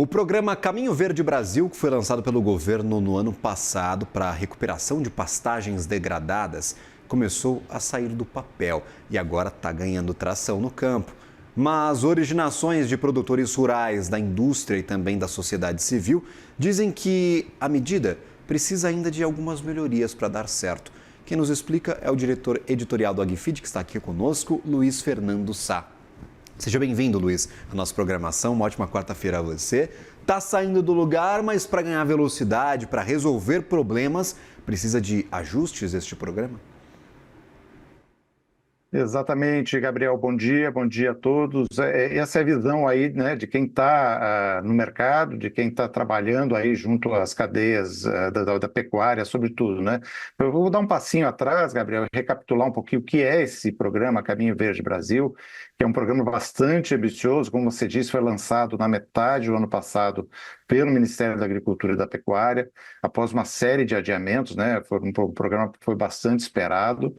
O programa Caminho Verde Brasil, que foi lançado pelo governo no ano passado para a recuperação de pastagens degradadas, começou a sair do papel e agora está ganhando tração no campo. Mas originações de produtores rurais, da indústria e também da sociedade civil dizem que a medida precisa ainda de algumas melhorias para dar certo. Quem nos explica é o diretor editorial do Agfeed, que está aqui conosco, Luiz Fernando Sá. Seja bem-vindo, Luiz, à nossa programação. Uma ótima quarta-feira a você. Está saindo do lugar, mas para ganhar velocidade, para resolver problemas, precisa de ajustes este programa? Exatamente, Gabriel. Bom dia a todos. Essa é a visão aí, né, de quem está no mercado, de quem está trabalhando aí junto às cadeias da pecuária, sobretudo, né? Eu vou dar um passinho atrás, Gabriel, e recapitular um pouquinho o que é esse programa Caminho Verde Brasil, que é um programa bastante ambicioso, como você disse, foi lançado na metade do ano passado pelo Ministério da Agricultura e da Pecuária, após uma série de adiamentos, né? Foi um programa que foi bastante esperado.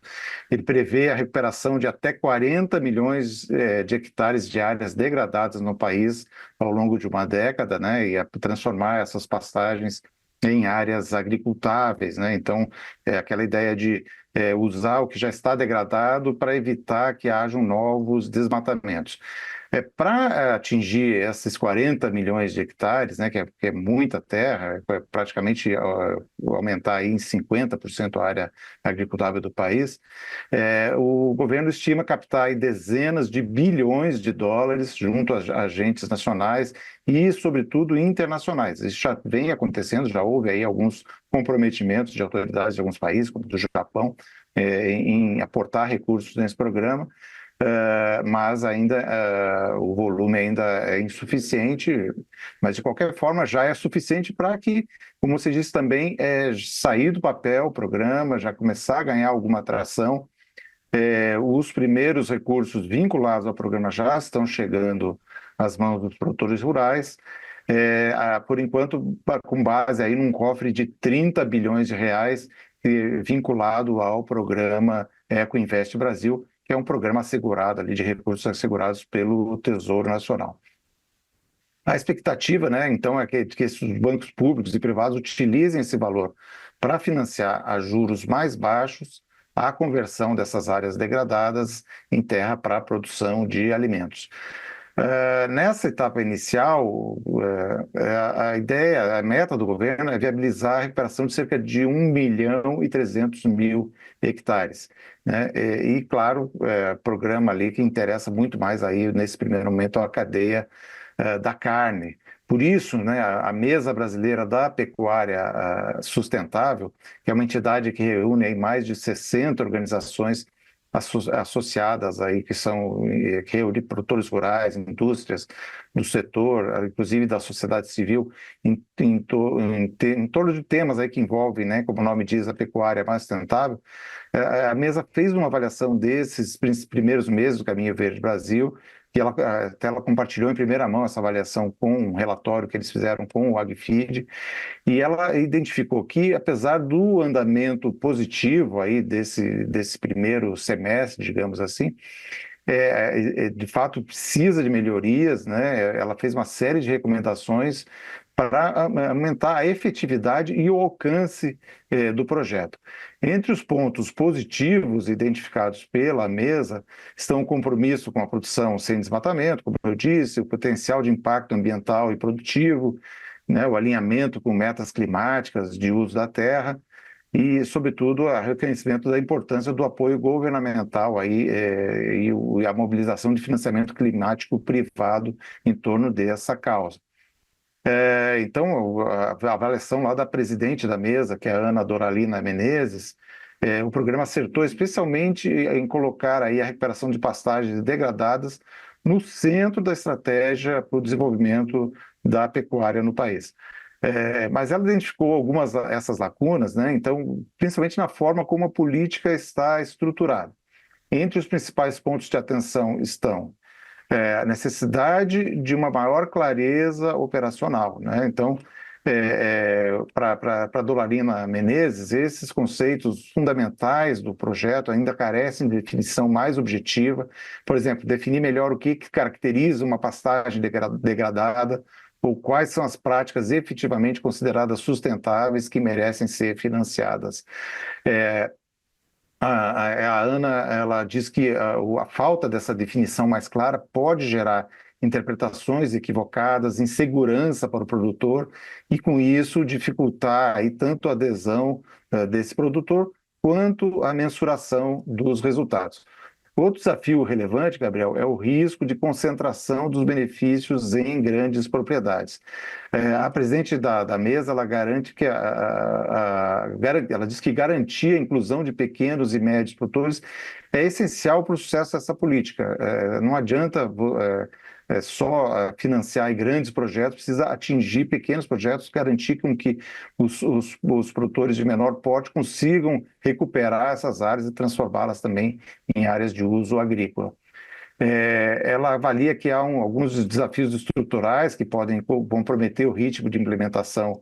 Ele prevê a recuperação de até 40 milhões de hectares de áreas degradadas no país ao longo de uma década, né, e a transformar essas pastagens em áreas agricultáveis, né? Então, é aquela ideia de usar o que já está degradado para evitar que hajam novos desmatamentos. Para atingir esses 40 milhões de hectares, né, que é muita terra, praticamente aumentar aí em 50% a área agricultável do país, o governo estima captar aí dezenas de bilhões de dólares junto a agentes nacionais e, sobretudo, internacionais. Isso já vem acontecendo, já houve aí alguns comprometimentos de autoridades de alguns países, como do Japão, em aportar recursos nesse programa. Mas ainda o volume ainda é insuficiente, mas de qualquer forma já é suficiente para que, como você disse também, sair do papel o programa, já começar a ganhar alguma atração. Os primeiros recursos vinculados ao programa já estão chegando às mãos dos produtores rurais, por enquanto com base aí num cofre de 30 bilhões de reais vinculado ao programa Ecoinvest Brasil, que é um programa assegurado ali de recursos assegurados pelo Tesouro Nacional. A expectativa, né, então, é que esses bancos públicos e privados utilizem esse valor para financiar a juros mais baixos a conversão dessas áreas degradadas em terra para a produção de alimentos. Nessa etapa inicial, a ideia, a meta do governo é viabilizar a recuperação de cerca de 1.300.000 hectares, né? E claro, programa ali que interessa muito mais aí, nesse primeiro momento, a cadeia da carne. Por isso, né, a Mesa Brasileira da Pecuária Sustentável, que é uma entidade que reúne aí mais de 60 organizações associadas aí, que reúne produtores rurais, indústrias do setor, inclusive da sociedade civil, em torno de temas aí que envolvem, né, como o nome diz, a pecuária mais sustentável. A mesa fez uma avaliação desses primeiros meses do Caminho Verde Brasil, que ela compartilhou em primeira mão essa avaliação com um relatório que eles fizeram com o Agfeed, e ela identificou que, apesar do andamento positivo aí desse primeiro semestre, digamos assim, de fato precisa de melhorias, né? Ela fez uma série de recomendações para aumentar a efetividade e o alcance do projeto. Entre os pontos positivos identificados pela mesa estão o compromisso com a produção sem desmatamento, como eu disse, o potencial de impacto ambiental e produtivo, né, o alinhamento com metas climáticas de uso da terra e, sobretudo, o reconhecimento da importância do apoio governamental aí, e a mobilização de financiamento climático privado em torno dessa causa. Então, a avaliação lá da presidente da mesa, que é a Ana Doralina Menezes, o programa acertou especialmente em colocar aí a recuperação de pastagens degradadas no centro da estratégia para o desenvolvimento da pecuária no país. Mas ela identificou algumas dessas lacunas, né? Então, principalmente na forma como a política está estruturada. Entre os principais pontos de atenção estão a necessidade de uma maior clareza operacional, né? Então, para a Doralina Menezes, esses conceitos fundamentais do projeto ainda carecem de definição mais objetiva. Por exemplo, definir melhor o que caracteriza uma pastagem degradada, ou quais são as práticas efetivamente consideradas sustentáveis que merecem ser financiadas. A Ana, ela diz que a falta dessa definição mais clara pode gerar interpretações equivocadas, insegurança para o produtor e, com isso, dificultar aí tanto a adesão desse produtor quanto a mensuração dos resultados. Outro desafio relevante, Gabriel, é o risco de concentração dos benefícios em grandes propriedades. A presidente da mesa, ela garante que ela diz que garantir a inclusão de pequenos e médios produtores é essencial para o sucesso dessa política. Não adianta só financiar grandes projetos, precisa atingir pequenos projetos, garantir com que os produtores de menor porte consigam recuperar essas áreas e transformá-las também em áreas de uso agrícola. Ela avalia que há alguns desafios estruturais que podem comprometer o ritmo de implementação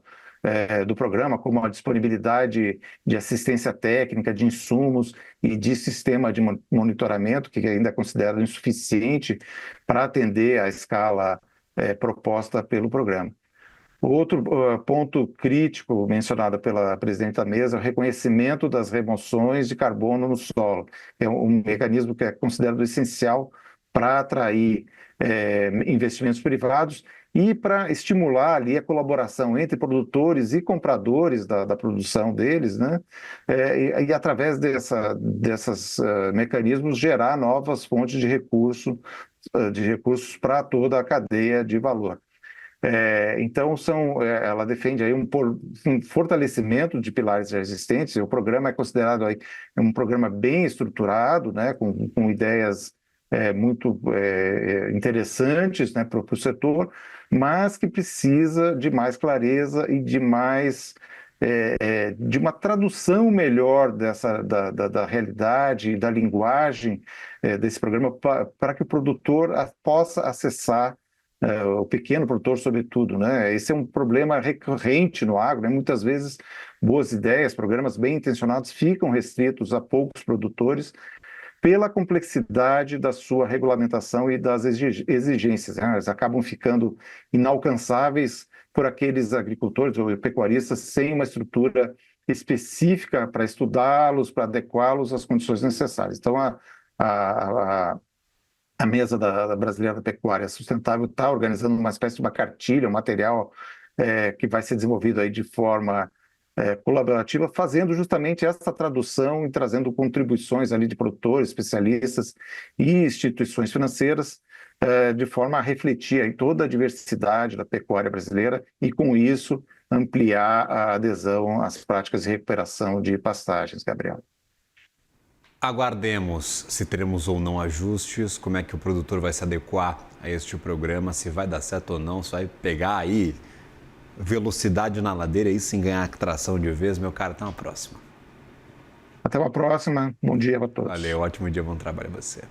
do programa, como a disponibilidade de assistência técnica, de insumos e de sistema de monitoramento, que ainda é considerado insuficiente para atender à escala proposta pelo programa. Outro ponto crítico mencionado pela presidente da mesa é o reconhecimento das remoções de carbono no solo. É um mecanismo que é considerado essencial para atrair investimentos privados e para estimular ali a colaboração entre produtores e compradores da produção deles, né? E através desses mecanismos gerar novas fontes de recursos para toda a cadeia de valor. Então, ela defende aí um fortalecimento de pilares já existentes. O programa é considerado aí um programa bem estruturado, né, com ideias muito interessantes, né, para o setor, mas que precisa de mais clareza e de uma tradução melhor da realidade e da linguagem desse programa para que o produtor possa acessar o pequeno produtor, sobretudo, né? Esse é um problema recorrente no agro, né? Muitas vezes boas ideias, programas bem intencionados ficam restritos a poucos produtores pela complexidade da sua regulamentação e das exigências, né? Elas acabam ficando inalcançáveis por aqueles agricultores ou pecuaristas sem uma estrutura específica para estudá-los, para adequá-los às condições necessárias. Então, a mesa da Brasileira da Pecuária Sustentável está organizando uma espécie de uma cartilha, um material que vai ser desenvolvido aí de forma colaborativa, fazendo justamente essa tradução e trazendo contribuições ali de produtores, especialistas e instituições financeiras, de forma a refletir aí toda a diversidade da pecuária brasileira e, com isso, ampliar a adesão às práticas de recuperação de pastagens, Gabriel. Aguardemos se teremos ou não ajustes, como é que o produtor vai se adequar a este programa, se vai dar certo ou não, se vai pegar aí velocidade na ladeira e sem ganhar tração de vez. Meu cara, até uma próxima. Até uma próxima, bom dia a todos. Valeu, ótimo dia, bom trabalho a você.